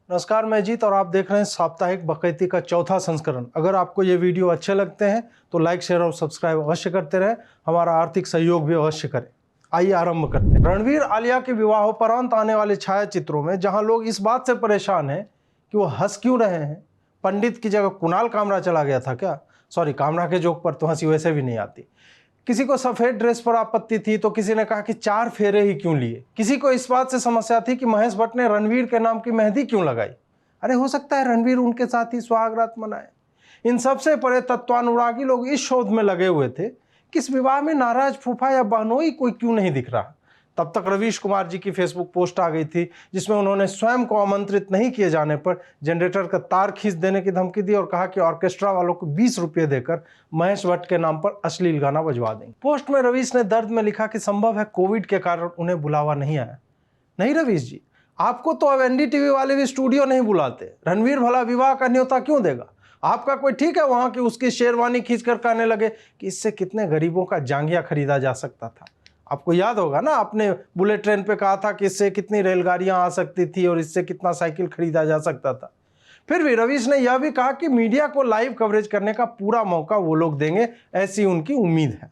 नमस्कार, मैं जीत और आप देख रहे हैं साप्ताहिक बकैती का चौथा संस्करण। अगर आपको ये वीडियो अच्छे लगते हैं तो लाइक, शेयर और सब्सक्राइब अवश्य करते रहें। हमारा आर्थिक सहयोग भी अवश्य करें। आइए आरंभ करते हैं। रणवीर आलिया के विवाहोपरांत आने वाले छायाचित्रों में जहां लोग इस बात से परेशान हैं कि वो हंस क्यों रहे हैं, पंडित की जगह कुणाल कामरा चला गया था क्या? सॉरी, कामरा के जोक पर तो हंसी वैसे भी नहीं आती। किसी को सफेद ड्रेस पर आपत्ति थी तो किसी ने कहा कि 4 फेरे ही क्यों लिए। किसी को इस बात से समस्या थी कि महेश भट्ट ने रणवीर के नाम की मेहंदी क्यों लगाई। अरे हो सकता है रणवीर उनके साथ ही सुहागरात मनाए। इन सबसे परे तत्वानुरागी लोग इस शोध में लगे हुए थे कि इस विवाह में नाराज फूफा या बहनोई कोई क्यों नहीं दिख रहा। तब तक रवीश कुमार जी की फेसबुक पोस्ट आ गई थी जिसमें उन्होंने स्वयं को आमंत्रित नहीं किए जाने पर जनरेटर का तार खींच देने की धमकी दी और कहा कि ऑर्केस्ट्रा वालों को 20 रुपये देकर महेश भट्ट के नाम पर अश्लील गाना बजवा देंगे। पोस्ट में रवीश ने दर्द में लिखा कि संभव है कोविड के कारण उन्हें बुलावा नहीं आया। नहीं रवीश जी, आपको तो अब एनडीटीवी वाले भी स्टूडियो नहीं बुलाते। रणवीर भला विवाह का न्योता क्यों देगा? आपका कोई ठीक है वहां की उसकी शेरवानी खींच कर कहने लगे कि इससे कितने गरीबों का जांघिया खरीदा जा सकता था। आपको याद होगा ना, आपने बुलेट ट्रेन पे कहा था कि इससे कितनी रेलगाड़ियां आ सकती थी और इससे कितना साइकिल खरीदा जा सकता था। फिर भी रवीश ने यह भी कहा कि मीडिया को लाइव कवरेज करने का पूरा मौका वो लोग देंगे, ऐसी उनकी उम्मीद है।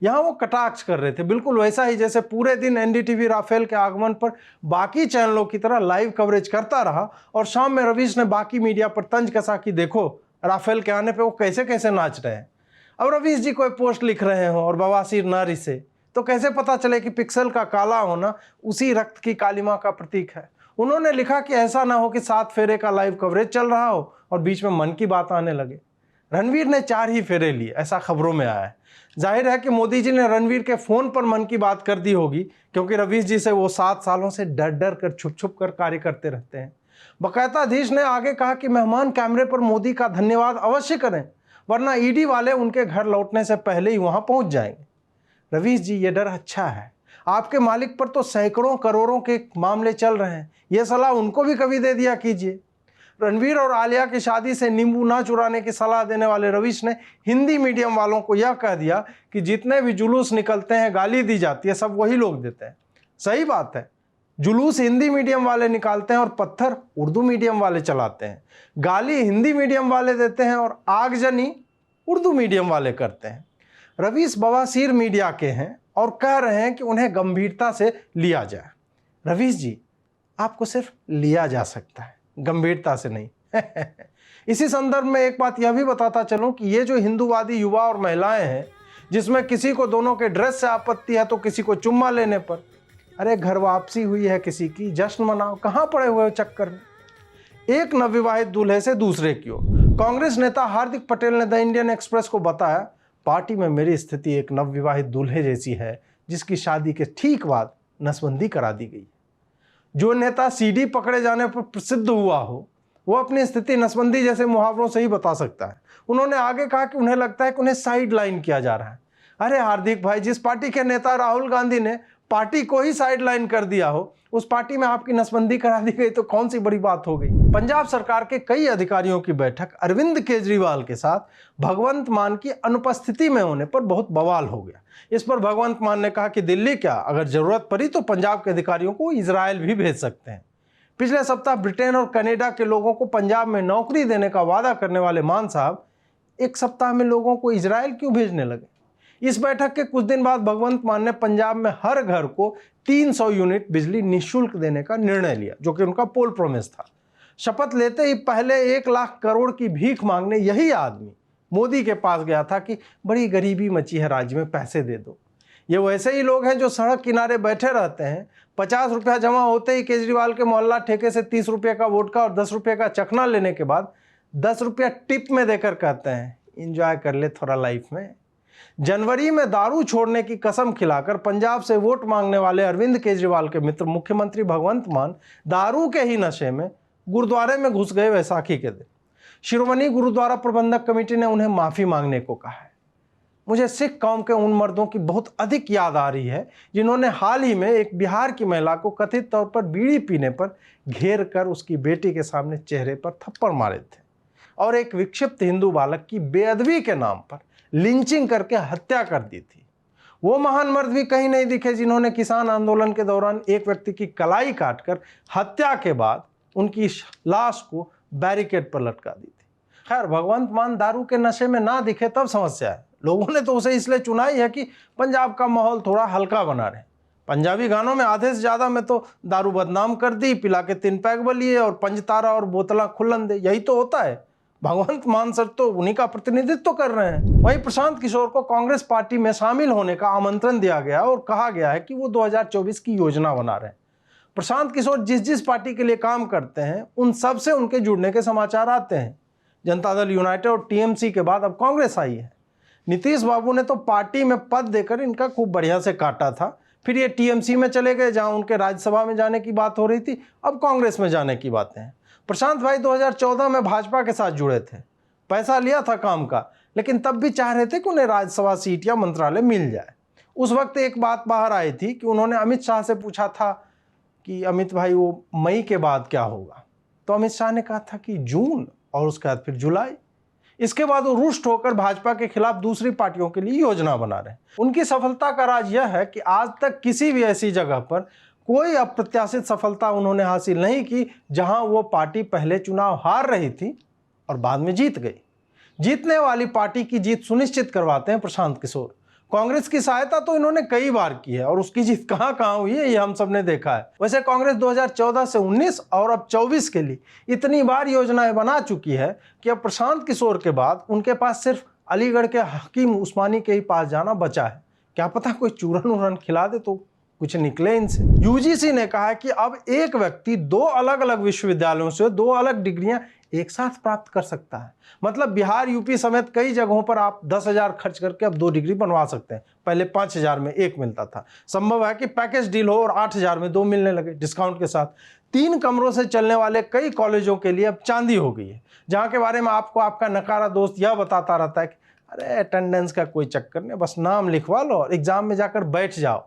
यहाँ वो कटाक्ष कर रहे थे, बिल्कुल वैसा ही जैसे पूरे दिन एनडीटीवी राफेल के आगमन पर बाकी चैनलों की तरह लाइव कवरेज करता रहा और शाम में रवीश ने बाकी मीडिया पर तंज कसा कि देखो राफेल के आने पे वो कैसे कैसे नाच रहे हैं। अब रवीश जी कोई पोस्ट लिख रहे हो और बवासीर न रिसे तो कैसे पता चले कि पिक्सल का काला होना उसी रक्त की कालिमा का प्रतीक है। उन्होंने लिखा कि ऐसा ना हो कि 7 फेरे का लाइव कवरेज चल रहा हो और बीच में मन की बात आने लगे। रणवीर ने 4 ही फेरे लिए, ऐसा खबरों में आया है। जाहिर है कि मोदी जी ने रणवीर के फोन पर मन की बात कर दी होगी, क्योंकि रवीश जी से वो 7 सालों से डर डर कर छुप छुप कर कार्य करते रहते हैं। बकायदाधीश ने आगे कहा कि मेहमान कैमरे पर मोदी का धन्यवाद अवश्य करें, वरना ईडी वाले उनके घर लौटने से पहले ही वहां पहुंच जाएंगे। रवीश जी, ये डर अच्छा है। आपके मालिक पर तो सैकड़ों करोड़ों के मामले चल रहे हैं, यह सलाह उनको भी कभी दे दिया कीजिए। रणवीर और आलिया की शादी से नींबू ना चुराने की सलाह देने वाले रवीश ने हिंदी मीडियम वालों को यह कह दिया कि जितने भी जुलूस निकलते हैं, गाली दी जाती है, सब वही लोग देते हैं। सही बात है, जुलूस हिंदी मीडियम वाले निकालते हैं और पत्थर उर्दू मीडियम वाले चलाते हैं। गाली हिंदी मीडियम वाले देते हैं और आगजनी उर्दू मीडियम वाले करते हैं। रवीश बवासीर मीडिया के हैं और कह रहे हैं कि उन्हें गंभीरता से लिया जाए। रवीश जी, आपको सिर्फ लिया जा सकता है, गंभीरता से नहीं। इसी संदर्भ में एक बात यह भी बताता चलूं कि ये जो हिंदूवादी युवा और महिलाएं हैं, जिसमें किसी को दोनों के ड्रेस से आपत्ति है तो किसी को चुम्मा लेने पर, अरे घर वापसी हुई है किसी की, जश्न मनाओ, कहां पड़े हुए हो चक्कर में। एक नवविवाहित दूल्हे से दूसरे की ओर। कांग्रेस नेता हार्दिक पटेल ने द इंडियन एक्सप्रेस को बताया, पार्टी में मेरी स्थिति एक नवविवाहित दूल्हे जैसी है जिसकी शादी के ठीक बाद नसबंदी करा दी गई। जो नेता सीडी पकड़े जाने पर प्रसिद्ध हुआ हो वो अपनी स्थिति नसबंदी जैसे मुहावरों से ही बता सकता है। उन्होंने आगे कहा कि उन्हें लगता है कि उन्हें साइड लाइन किया जा रहा है। अरे हार्दिक भाई, जिस पार्टी के नेता राहुल गांधी ने पार्टी को ही साइड लाइन कर दिया हो, उस पार्टी में आपकी नसबंदी करा दी गई तो कौन सी बड़ी बात हो गई। पंजाब सरकार के कई अधिकारियों की बैठक अरविंद केजरीवाल के साथ भगवंत मान की अनुपस्थिति में होने पर बहुत बवाल हो गया। इस पर भगवंत मान ने कहा कि दिल्ली क्या, अगर जरूरत पड़ी तो पंजाब के अधिकारियों को इजराइल भी भेज सकते हैं। पिछले सप्ताह ब्रिटेन और कनाडा के लोगों को पंजाब में नौकरी देने का वादा करने वाले मान साहब एक सप्ताह में लोगों को इजराइल क्यों भेजने लगे? इस बैठक के कुछ दिन बाद भगवंत मान ने पंजाब में हर घर को 300 यूनिट बिजली निःशुल्क देने का निर्णय लिया, जो कि उनका पोल प्रोमिस था। शपथ लेते ही पहले 1 लाख करोड़ की भीख मांगने यही आदमी मोदी के पास गया था कि बड़ी गरीबी मची है राज्य में, पैसे दे दो। ये वैसे ही लोग हैं जो सड़क किनारे बैठे रहते हैं, 50 रुपया जमा होते ही केजरीवाल के मोहल्ला ठेके से 30 रुपये का वोडका और 10 रुपये का चखना लेने के बाद 10 रुपया टिप में देकर कहते हैं इंजॉय कर ले थोड़ा लाइफ में। जनवरी में दारू छोड़ने की कसम खिलाकर पंजाब से वोट मांगने वाले अरविंद केजरीवाल के मित्र मुख्यमंत्री भगवंत मान दारू के ही नशे में गुरुद्वारे में घुस गए वैसाखी के दिन। शिरोमणि गुरुद्वारा प्रबंधक कमेटी ने उन्हें माफी मांगने को कहा है। मुझे सिख कौम के उन मर्दों की बहुत अधिक याद आ रही है जिन्होंने हाल ही में एक बिहार की महिला को कथित तौर पर बीड़ी पीने पर घेर कर उसकी बेटी के सामने चेहरे पर थप्पड़ मारे थे और एक विक्षिप्त हिंदू बालक की बेअदबी के नाम पर लिंचिंग करके हत्या कर दी थी। वो महान मर्द भी कहीं नहीं दिखे जिन्होंने किसान आंदोलन के दौरान एक व्यक्ति की कलाई काटकर हत्या के बाद उनकी लाश को बैरिकेड पर लटका दी थी। खैर, भगवंत मान दारू के नशे में ना दिखे तब समस्या है। लोगों ने तो उसे इसलिए चुना ही है कि पंजाब का माहौल थोड़ा हल्का बना रहे। पंजाबी गानों में आधे से ज़्यादा में तो दारू बदनाम कर दी, पिला के 3 पैग बलिए और पंचतारा और बोतला खुल्लन दे, यही तो होता है। भगवंत मान सर तो उन्हीं का प्रतिनिधित्व कर रहे हैं। वहीं प्रशांत किशोर को कांग्रेस पार्टी में शामिल होने का आमंत्रण दिया गया और कहा गया है कि वो 2024 की योजना बना रहे हैं। प्रशांत किशोर जिस जिस पार्टी के लिए काम करते हैं उन सब से उनके जुड़ने के समाचार आते हैं। जनता दल यूनाइटेड और टीएमसी के बाद अब कांग्रेस आई है। नीतीश बाबू ने तो पार्टी में पद देकर इनका खूब बढ़िया से काटा था, फिर ये टीएमसी में चले गए जहां उनके राज्यसभा में जाने की बात हो रही थी, अब कांग्रेस में जाने की बातें हैं। प्रशांत भाई 2014 में भाजपा के साथ जुड़े थे, पैसा लिया था काम का, लेकिन तब भी चाह रहे थे कि उन्हें राज्यसभा सीट या मंत्रालय मिल जाए। उस वक्त एक बात बाहर आई थी कि उन्होंने अमित शाह से पूछा था कि अमित भाई वो मई के बाद क्या होगा, तो अमित शाह ने कहा था कि जून, और उसके बाद फिर जुलाई। इसके बाद वो रुष्ट होकर भाजपा के खिलाफ दूसरी पार्टियों के लिए योजना बना रहे हैं। उनकी सफलता का राज यह है कि आज तक किसी भी ऐसी जगह पर कोई अप्रत्याशित सफलता उन्होंने हासिल नहीं की जहां वो पार्टी पहले चुनाव हार रही थी और बाद में जीत गई। जीतने वाली पार्टी की जीत सुनिश्चित करवाते हैं प्रशांत किशोर। कांग्रेस की सहायता तो इन्होंने कई बार की है और उसकी जीत कहां कहां हुई है ये हम सब ने देखा है। वैसे कांग्रेस 2014 से 19 और अब 24 के लिए इतनी बार योजनाएं बना चुकी है कि अब प्रशांत किशोर के बाद उनके पास सिर्फ अलीगढ़ के हकीम उस्मानी के ही पास जाना बचा है। क्या पता कोई चूरन उरन खिला दे तो कुछ निकले इनसे। यूजीसी ने कहा है कि अब एक व्यक्ति 2 अलग अलग विश्वविद्यालयों से 2 अलग डिग्रियां एक साथ प्राप्त कर सकता है। मतलब बिहार, यूपी समेत कई जगहों पर आप 10,000 खर्च करके अब 2 डिग्री बनवा सकते हैं। पहले 5,000 में 1 मिलता था। संभव है कि पैकेज डील हो और 8,000 में 2 मिलने लगे डिस्काउंट के साथ। 3 कमरों से चलने वाले कई कॉलेजों के लिए अब चांदी हो गई है, जहाँ के बारे में आपको आपका नकारा दोस्त यह बताता रहता है कि अरे अटेंडेंस का कोई चक्कर नहीं, बस नाम लिखवा लो और एग्जाम में जाकर बैठ जाओ,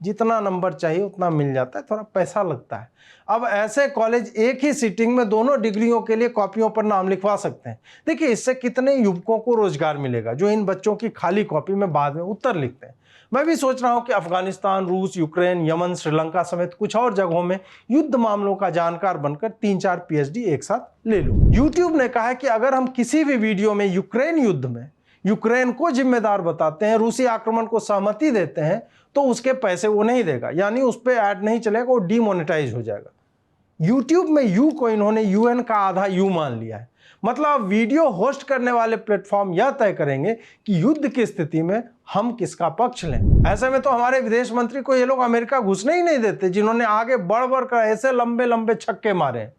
जितना नंबर चाहिए उतना मिल जाता है, थोड़ा पैसा लगता है। अब ऐसे कॉलेज एक ही सीटिंग में दोनों डिग्रियों के लिए कॉपियों पर नाम लिखवा सकते हैं। देखिए, इससे कितने युवकों को रोजगार मिलेगा जो इन बच्चों की खाली कॉपी में बाद में उत्तर लिखते हैं। मैं भी सोच रहा हूं कि अफगानिस्तान, रूस, यूक्रेन, यमन, श्रीलंका समेत कुछ और जगहों में युद्ध मामलों का जानकार बनकर 3-4 पीएचडी एक साथ ले लूं। यूट्यूब ने कहा है कि अगर हम किसी भी वीडियो में यूक्रेन युद्ध में यूक्रेन को जिम्मेदार बताते हैं, रूसी आक्रमण को सहमति देते हैं, तो उसके पैसे वो नहीं देगा, यानी उस पर ऐड नहीं चलेगा, वो डीमोनेटाइज हो जाएगा। यूट्यूब में यू को इन्होंने यूएन का आधा यू मान लिया है। मतलब वीडियो होस्ट करने वाले प्लेटफॉर्म यह तय करेंगे कि युद्ध की स्थिति में हम किसका पक्ष लें। ऐसे में तो हमारे विदेश मंत्री को ये लोग अमेरिका घुसने ही नहीं देते, जिन्होंने आगे बढ़ बढ़ कर ऐसे लंबे लंबे छक्के मारे।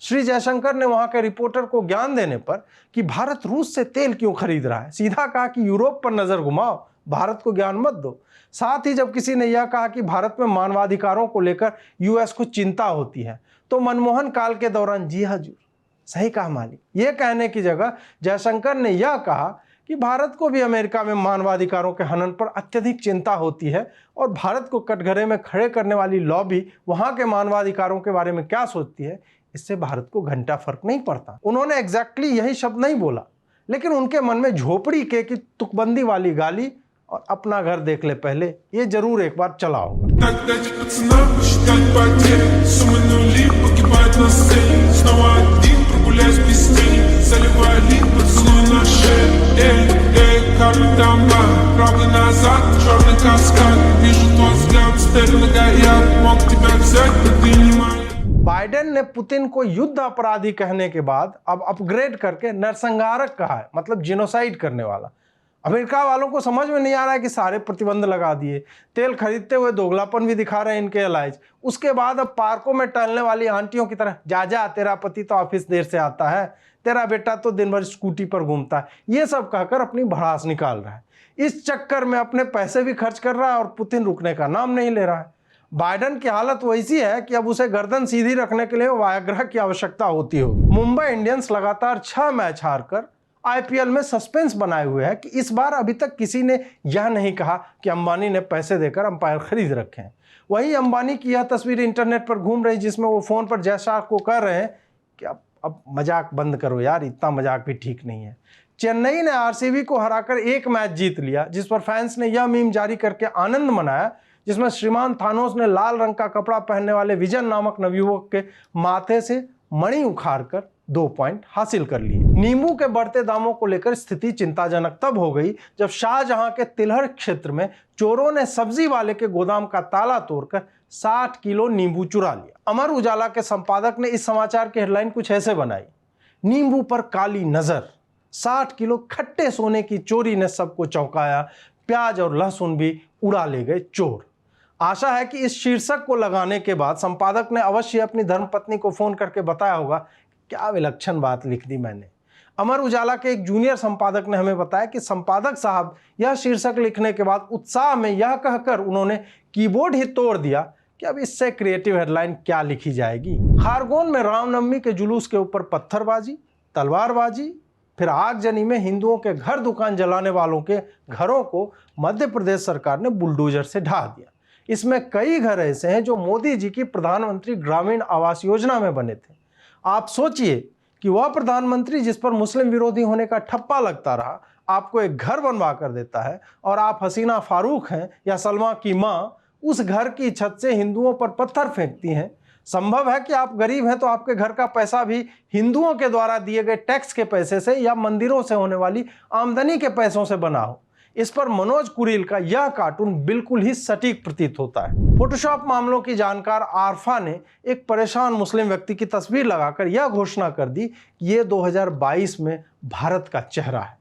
श्री जयशंकर ने वहां के रिपोर्टर को ज्ञान देने पर कि भारत रूस से तेल क्यों खरीद रहा है, सीधा कहा कि यूरोप पर नजर घुमाओ, भारत को ज्ञान मत दो। साथ ही जब किसी ने यह कहा कि भारत में मानवाधिकारों को लेकर यूएस को चिंता होती है, तो मनमोहन काल के दौरान जी हजूर, सही कहा मालिक, यह कहने की जगह जयशंकर ने यह कहा कि भारत को भी अमेरिका में मानवाधिकारों के हनन पर अत्यधिक चिंता होती है और भारत को कटघरे में खड़े करने वाली लॉबी वहां के मानवाधिकारों के बारे में क्या सोचती है, इससे भारत को घंटा फर्क नहीं पड़ता। उन्होंने एग्जैक्टली यही शब्द नहीं बोला, लेकिन उनके मन में झोपड़ी के की तुकबंदी वाली गाली और अपना घर देख ले पहले ये जरूर एक बार चला होगा। बाइडेन ने पुतिन को युद्ध अपराधी कहने के बाद अब अपग्रेड करके नरसंहारक कहा है, मतलब जिनोसाइड करने वाला। अमेरिका वालों को समझ में नहीं आ रहा है कि सारे प्रतिबंध लगा दिए, तेल खरीदते हुए दोगलापन भी दिखा रहे हैं इनके एलाइज। उसके बाद अब पार्कों में टहलने वाली आंटियों की तरह जा जा, तेरा पति तो ऑफिस देर से आता है, तेरा बेटा तो दिन भर स्कूटी पर घूमता है, ये सब कहकर अपनी भड़ास निकाल रहा है। इस चक्कर में अपने पैसे भी खर्च कर रहा है और पुतिन रुकने का नाम नहीं ले रहा है। बाइडेन की हालत वैसी है कि अब उसे गर्दन सीधी रखने के लिए वायग्रा की आवश्यकता होती होगी। मुंबई इंडियंस लगातार 6 मैच हारकर आईपीएल में सस्पेंस बनाए हुए है कि इस बार अभी तक किसी ने यह नहीं कहा कि अंबानी ने पैसे देकर अंपायर खरीद रखे हैं। वहीं अंबानी की यह तस्वीर इंटरनेट पर घूम रही जिसमें वो फोन पर जय शाह को कह रहे हैं कि अब मजाक बंद करो यार, इतना मजाक भी ठीक नहीं है। चेन्नई ने आरसीबी को हराकर एक मैच जीत लिया, जिस पर फैंस ने यह मीम जारी करके आनंद मनाया, जिसमें श्रीमान थानोस ने लाल रंग का कपड़ा पहनने वाले विजन नामक नवयुवक के माथे से मणि उखाड़कर 2 पॉइंट हासिल कर लिए। नींबू के बढ़ते दामों को लेकर स्थिति चिंताजनक तब हो गई जब शाहजहां के तिलहर क्षेत्र में चोरों ने सब्जी वाले के गोदाम का ताला तोड़कर 60 किलो नींबू चुरा लिया। अमर उजाला के संपादक ने इस समाचार की हेडलाइन कुछ ऐसे बनाई, नींबू पर काली नजर, 60 किलो खट्टे सोने की चोरी ने सबको चौंकाया, प्याज और लहसुन भी उड़ा ले गए चोर। आशा है कि इस शीर्षक को लगाने के बाद संपादक ने अवश्य अपनी धर्मपत्नी को फोन करके बताया होगा क्या विलक्षण बात लिख दी मैंने। अमर उजाला के एक जूनियर संपादक ने हमें बताया कि संपादक साहब यह शीर्षक लिखने के बाद उत्साह में यह कहकर उन्होंने कीबोर्ड ही तोड़ दिया कि अब इससे क्रिएटिव हेडलाइन क्या लिखी जाएगी। खारगोन में रामनवमी के जुलूस के ऊपर पत्थरबाजी, तलवारबाजी, फिर आगजनी में हिंदुओं के घर दुकान जलाने वालों के घरों को मध्य प्रदेश सरकार ने बुलडोजर से ढा दिया। इसमें कई घर ऐसे हैं जो मोदी जी की प्रधानमंत्री ग्रामीण आवास योजना में बने थे। आप सोचिए कि वह प्रधानमंत्री जिस पर मुस्लिम विरोधी होने का ठप्पा लगता रहा आपको एक घर बनवा कर देता है और आप हसीना फारूक हैं या सलमा की मां उस घर की छत से हिंदुओं पर पत्थर फेंकती हैं। संभव है कि आप गरीब हैं तो आपके घर का पैसा भी हिंदुओं के द्वारा दिए गए टैक्स के पैसे से या मंदिरों से होने वाली आमदनी के पैसों से बना हो। इस पर मनोज कुरील का यह कार्टून बिल्कुल ही सटीक प्रतीत होता है। फोटोशॉप मामलों की जानकार आरफा ने एक परेशान मुस्लिम व्यक्ति की तस्वीर लगाकर यह घोषणा कर दी कि ये 2022 में भारत का चेहरा है।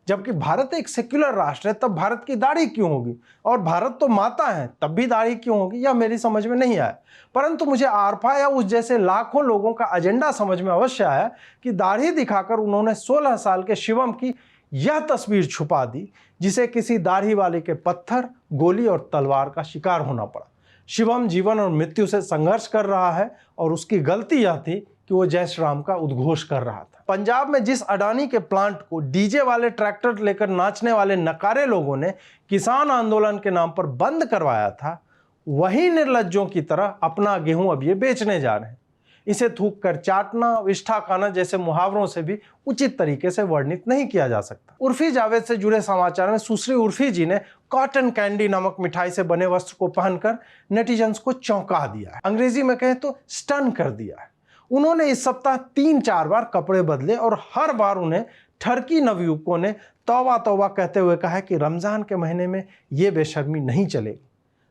जबकि भारत एक सेक्युलर राष्ट्र है तब भारत की दाढ़ी क्यों होगी, और भारत तो माता है तब भी दाढ़ी क्यों होगी, यह मेरी समझ में नहीं आया। परंतु मुझे आरफा या उस जैसे लाखों लोगों का एजेंडा समझ में अवश्य आया कि दाढ़ी दिखाकर उन्होंने 16 साल के शिवम की यह तस्वीर छुपा दी जिसे किसी दाढ़ी वाले के पत्थर, गोली और तलवार का शिकार होना पड़ा। शिवम जीवन और मृत्यु से संघर्ष कर रहा है और उसकी गलती यह थी कि वो जय श्री राम का उद्घोष कर रहा था। पंजाब में जिस अडानी के प्लांट को डीजे वाले ट्रैक्टर लेकर नाचने वाले नकारे लोगों ने किसान आंदोलन के नाम पर बंद करवाया था, वही निर्लज्जों की तरह अपना गेहूं अब ये बेचने जा रहे हैं। इसे थूक कर चाटना, विष्ठा खाना जैसे मुहावरों से भी उचित तरीके से वर्णित नहीं किया जा सकता। उर्फी जावेद से जुड़े समाचार में सुश्री उर्फी जी ने कॉटन कैंडी नामक मिठाई से बने वस्त्र को पहनकर नेटिजन्स को चौंका दिया है, अंग्रेजी में कहें तो स्टन कर दिया है। उन्होंने इस सप्ताह 3-4 बार कपड़े बदले और हर बार उन्हें ठरकी नवयुवकों ने तौबा तौबा कहते हुए कहा कि रमजान के महीने में ये बेशर्मी नहीं चलेगी।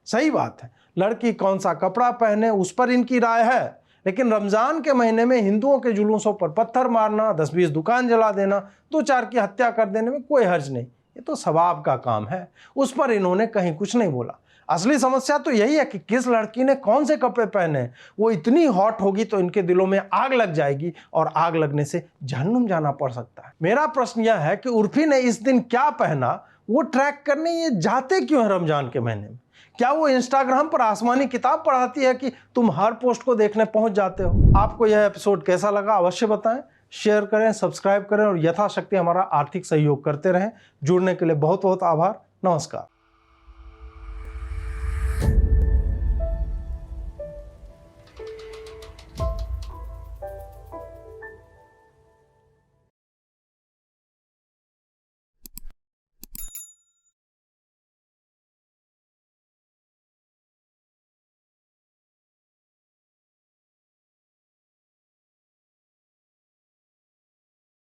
सही बात है, लड़की कौन सा कपड़ा पहने उस पर इनकी राय है, लेकिन रमजान के महीने में हिंदुओं के जुलूसों पर पत्थर मारना, 10-20 दुकान जला देना, 2-4 की हत्या कर देने में कोई हर्ज नहीं, ये तो सवाब का काम है। उस पर इन्होंने कहीं कुछ नहीं बोला। असली समस्या तो यही है कि किस लड़की ने कौन से कपड़े पहने, वो इतनी हॉट होगी तो इनके दिलों में आग लग जाएगी और आग लगने से जहन्नुम जाना पड़ सकता है। मेरा प्रश्न यह है कि उर्फी ने इस दिन क्या पहना, वो ट्रैक करने ये जाते क्यों है रमजान के महीने में? क्या वो इंस्टाग्राम पर आसमानी किताब पढ़ाती है कि तुम हर पोस्ट को देखने पहुंच जाते हो? आपको यह एपिसोड कैसा लगा अवश्य बताएं, शेयर करें, सब्सक्राइब करें और यथाशक्ति हमारा आर्थिक सहयोग करते रहें। जुड़ने के लिए बहुत बहुत आभार। नमस्कार।